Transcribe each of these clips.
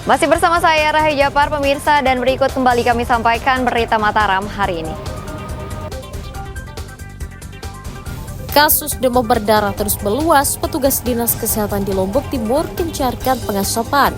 Masih bersama saya Rahayu Japar, pemirsa, dan berikut kembali kami sampaikan berita Mataram hari ini. Kasus demam berdarah terus meluas, petugas Dinas Kesehatan di Lombok Timur gencarkan pengasapan.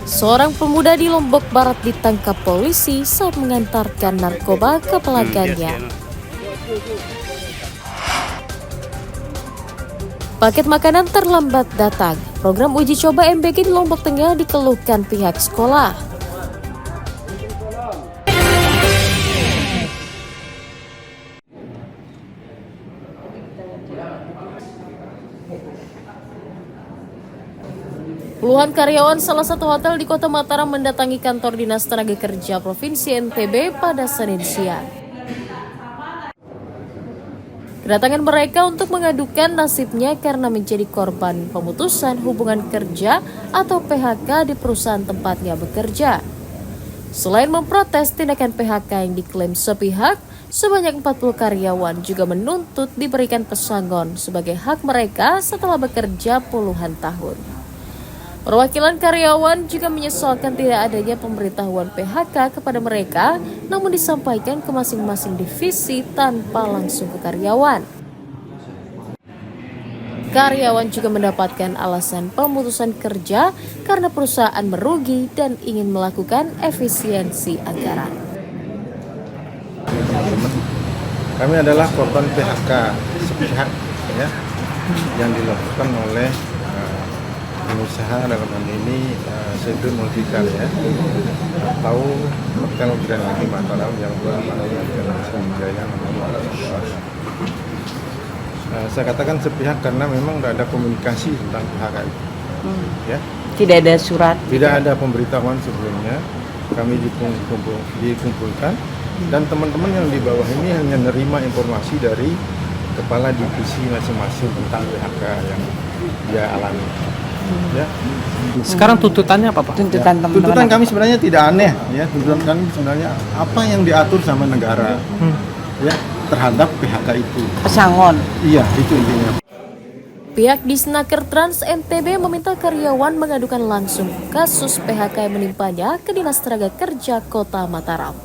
Seorang pemuda di Lombok Barat ditangkap polisi saat mengantarkan narkoba ke pelanggannya. Paket makanan terlambat datang. Program uji coba MBG di Lombok Tengah dikeluhkan pihak sekolah. Puluhan karyawan salah satu hotel di Kota Mataram mendatangi kantor Dinas Tenaga Kerja Provinsi NTB pada Senin siang. Kedatangan mereka untuk mengadukan nasibnya karena menjadi korban pemutusan hubungan kerja atau PHK di perusahaan tempatnya bekerja. Selain memprotes tindakan PHK yang diklaim sepihak, sebanyak 40 karyawan juga menuntut diberikan pesangon sebagai hak mereka setelah bekerja puluhan tahun. Perwakilan karyawan juga menyesalkan tidak adanya pemberitahuan PHK kepada mereka, namun disampaikan ke masing-masing divisi tanpa langsung ke karyawan. Karyawan juga mendapatkan alasan pemutusan kerja karena perusahaan merugi dan ingin melakukan efisiensi anggaran. Kami adalah korban PHK sepihak ya, yang dilakukan oleh pengusaha dalam hal ini Sedu Multikal ya, atau Hotel Grand Lagi Mataram yang beramal di Jalan Sriwijaya nomor 1. Saya katakan sepihak karena memang tidak ada komunikasi tentang PHK itu. Ya. Tidak ada surat. Tidak ada pemberitahuan sebelumnya. Kami dikumpulkan dan teman-teman yang di bawah ini hanya menerima informasi dari kepala divisi masing-masing tentang PHK yang dia alami. Ya. Sekarang tuntutannya apa, Pak? Tuntutan teman-teman. Tuntutan kami sebenarnya tidak aneh, ya. Tuntutan kami sebenarnya apa yang diatur sama negara, ya, terhadap PHK itu. Pesangon. Iya, itu intinya. Pihak Disnaker Trans NTB meminta karyawan mengadukan langsung kasus PHK yang menimpanya ke Dinas Tenaga Kerja Kota Mataram.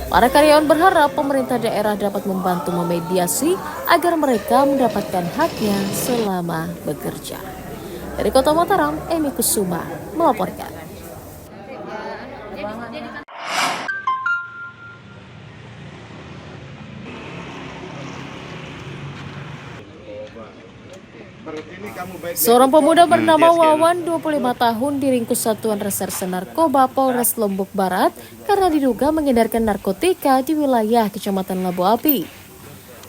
Para karyawan berharap pemerintah daerah dapat membantu memediasi agar mereka mendapatkan haknya selama bekerja. Dari Kota Mataram, Emi Kusuma melaporkan. Seorang pemuda bernama Wawan, 25 tahun, diringkus Satuan Reserse Narkoba Polres Lombok Barat karena diduga mengedarkan narkotika di wilayah Kecamatan Labu Api.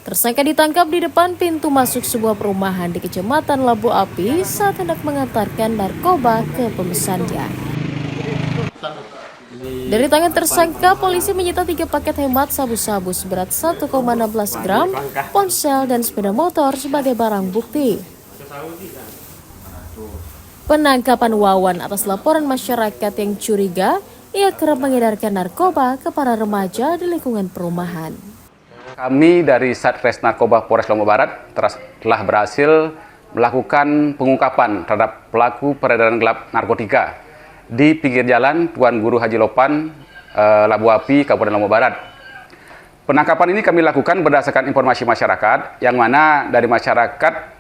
Tersangka ditangkap di depan pintu masuk sebuah perumahan di Kecamatan Labu Api saat hendak mengantarkan narkoba ke pemesannya. Dari tangan tersangka, polisi menyita 3 paket hemat sabu-sabu seberat 1,16 gram, ponsel, dan sepeda motor sebagai barang bukti. Penangkapan Wawan atas laporan masyarakat yang curiga ia kerap mengedarkan narkoba ke para remaja di lingkungan perumahan. Kami dari Satres Narkoba Polres Lombok Barat telah berhasil melakukan pengungkapan terhadap pelaku peredaran gelap narkotika di pinggir jalan Tuan Guru Haji Lopan, Labu Api, Kabupaten Lombok Barat. Penangkapan ini kami lakukan berdasarkan informasi masyarakat, yang mana dari masyarakat,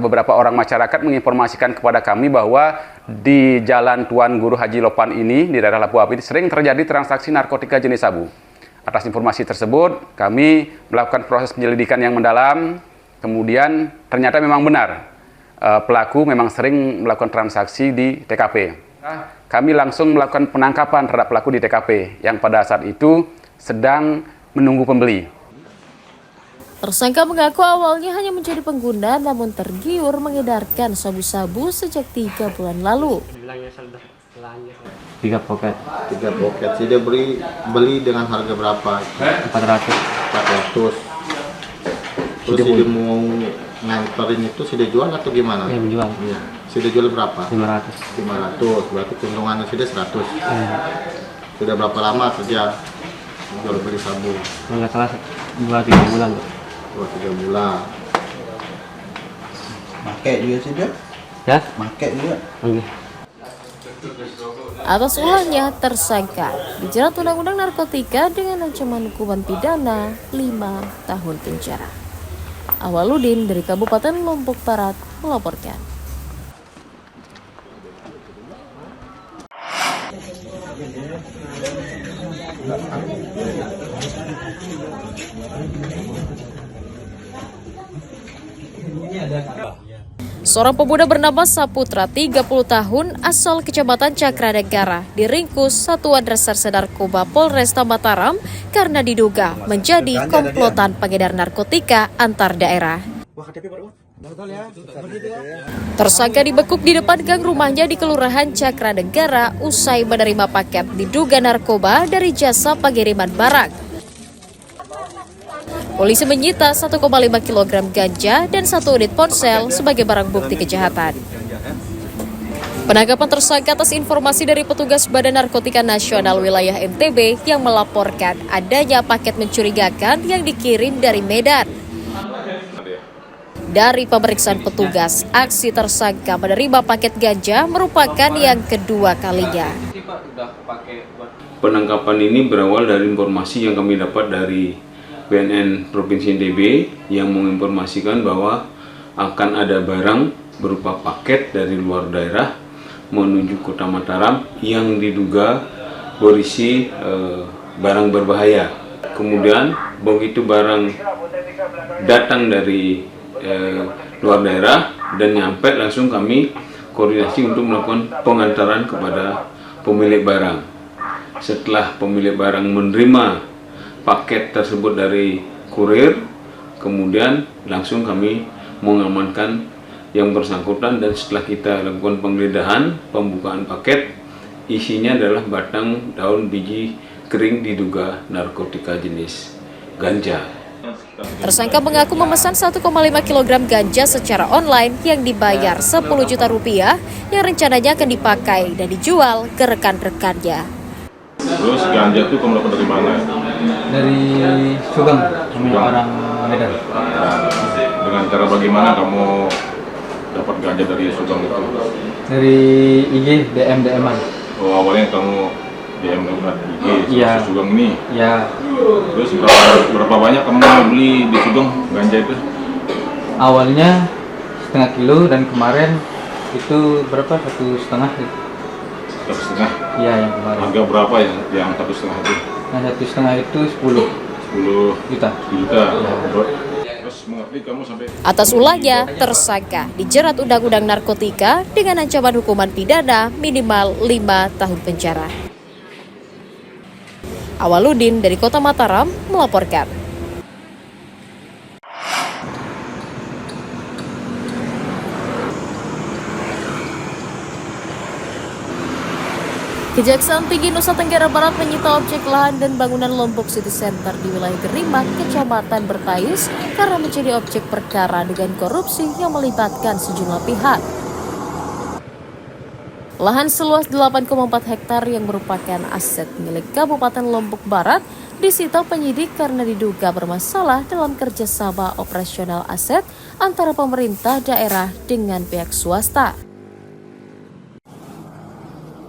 beberapa orang masyarakat menginformasikan kepada kami bahwa di jalan Tuan Guru Haji Lopan ini, di daerah Labu Api, sering terjadi transaksi narkotika jenis sabu. Atas informasi tersebut, kami melakukan proses penyelidikan yang mendalam, kemudian ternyata memang benar, pelaku memang sering melakukan transaksi di TKP. Kami langsung melakukan penangkapan terhadap pelaku di TKP, yang pada saat itu sedang menunggu pembeli. Tersangka mengaku awalnya hanya menjadi pengguna, namun tergiur mengedarkan sabu-sabu sejak 3 bulan lalu. 3 poket. 3 poket. Dia beli dengan harga berapa? 400. Terus dia mau nganterin itu sudah jual atau gimana? Iya, menjual. Iya. Sudah jual berapa? 500. Berarti keuntungannya sudah 100. Sudah berapa lama kerja jual beli sabu? Nggak salah 2-3 bulan. 2-3 bulan. Pakai juga sih dia. Ya? Pakai juga. Oke. Atas ulahnya, tersangka dijerat Undang-Undang Narkotika dengan ancaman hukuman pidana 5 tahun penjara. Awaludin dari Kabupaten Lombok Barat melaporkan. Seorang pemuda bernama Saputra, 30 tahun, asal Kecamatan Cakranegara, diringkus Satuan Reserse Narkoba Polresta Mataram karena diduga menjadi komplotan pengedar narkotika antar daerah. Tersangka dibekuk di depan gang rumahnya di Kelurahan Cakranegara usai menerima paket diduga narkoba dari jasa pengiriman barang. Polisi menyita 1,5 kg ganja dan 1 unit ponsel sebagai barang bukti kejahatan. Penangkapan tersangka atas informasi dari petugas Badan Narkotika Nasional Wilayah NTB yang melaporkan adanya paket mencurigakan yang dikirim dari Medan. Dari pemeriksaan petugas, aksi tersangka menerima paket ganja merupakan yang kedua kalinya. Penangkapan ini berawal dari informasi yang kami dapat dari BNN Provinsi NTB yang menginformasikan bahwa akan ada barang berupa paket dari luar daerah menuju Kota Mataram yang diduga berisi barang berbahaya. Kemudian begitu barang datang dari luar daerah dan nyampe, langsung kami koordinasi untuk melakukan pengantaran kepada pemilik barang. Setelah pemilik barang menerima paket tersebut dari kurir, kemudian langsung kami mengamankan yang bersangkutan, dan setelah kita lakukan penggeledahan, pembukaan paket, isinya adalah batang daun biji kering diduga narkotika jenis ganja. Tersangka mengaku memesan 1,5 kg ganja secara online yang dibayar 10 juta rupiah yang rencananya akan dipakai dan dijual ke rekan-rekannya. Terus ganja itu kamu dapat dari mana? Dari Sugeng, kami orang Medan. Dengan cara bagaimana kamu dapat ganja dari Sugeng itu? Dari IG, DM-an. Oh, awalnya kamu DM lewat IG, Iya. Sugeng ini? Ya, Terus berapa banyak kamu beli di Sugeng ganja itu? awalnya 1,5 kilo dan kemarin itu berapa? 1,5 gitu. 1,5? Iya, yang kemarin. Harga berapa yang 1,5 itu? Nah, 1,5 itu 10 juta. Terus mengerti kamu sampai... Atas ulahnya, tersangka dijerat Undang-Undang Narkotika dengan ancaman hukuman pidana minimal 5 tahun penjara. Awaludin dari Kota Mataram melaporkan. Kejaksaan Tinggi Nusa Tenggara Barat menyita objek lahan dan bangunan Lombok City Center di wilayah Gerimak, Kecamatan Bertayus karena menjadi objek perkara dengan korupsi yang melibatkan sejumlah pihak. Lahan seluas 8,4 hektar yang merupakan aset milik Kabupaten Lombok Barat disita penyidik karena diduga bermasalah dalam kerjasama operasional aset antara pemerintah daerah dengan pihak swasta.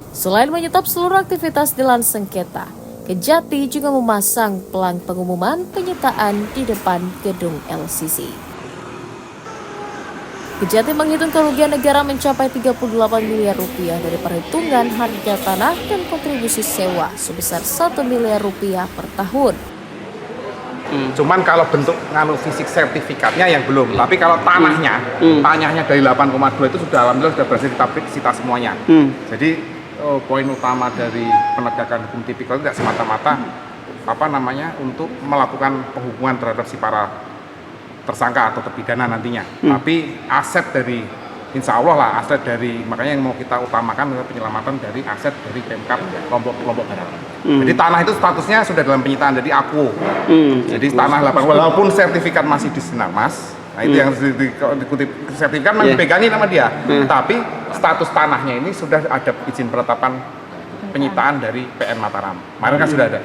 Selain menyetop seluruh aktivitas di lahan sengketa, Kejati juga memasang pelang pengumuman penyitaan di depan gedung LCC. Kejati menghitung kerugian negara mencapai 38 miliar rupiah dari perhitungan harga tanah dan kontribusi sewa sebesar 1 miliar rupiah per tahun. Cuman kalau bentuk fisik sertifikatnya yang belum, tapi kalau tanahnya dari 8,2 itu sudah alhamdulillah sudah berhasil kita sita semuanya. Jadi poin utama dari penegakan hukum tipikal tidak semata-mata untuk melakukan penghukuman terhadap si para tersangka atau terpidana nantinya, tapi aset dari insya Allah lah, aset dari, makanya yang mau kita utamakan adalah penyelamatan dari aset dari Pemkab Lombok Barat. Jadi tanah itu statusnya sudah dalam penyitaan, jadi aku. Jadi tanah 8, walaupun sertifikat masih di Sinarmas, nah itu yang dikutip, sertifikat masih dipegangin sama dia, tapi status tanahnya ini sudah ada izin penetapan penyitaan dari PN Mataram. Kemarin kan sudah ada.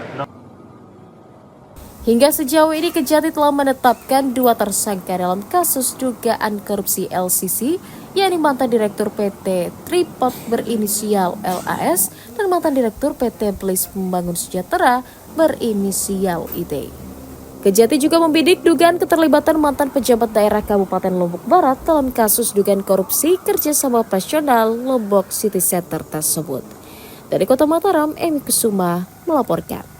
Hingga sejauh ini Kejati telah menetapkan 2 tersangka dalam kasus dugaan korupsi LCC, yakni mantan Direktur PT Tripod berinisial LAS dan mantan Direktur PT Belis Pembangun Sejahtera berinisial IT. Kejati juga membidik dugaan keterlibatan mantan pejabat daerah Kabupaten Lombok Barat dalam kasus dugaan korupsi kerjasama operasional Lombok City Center tersebut. Dari Kota Mataram, Emi Kusuma melaporkan.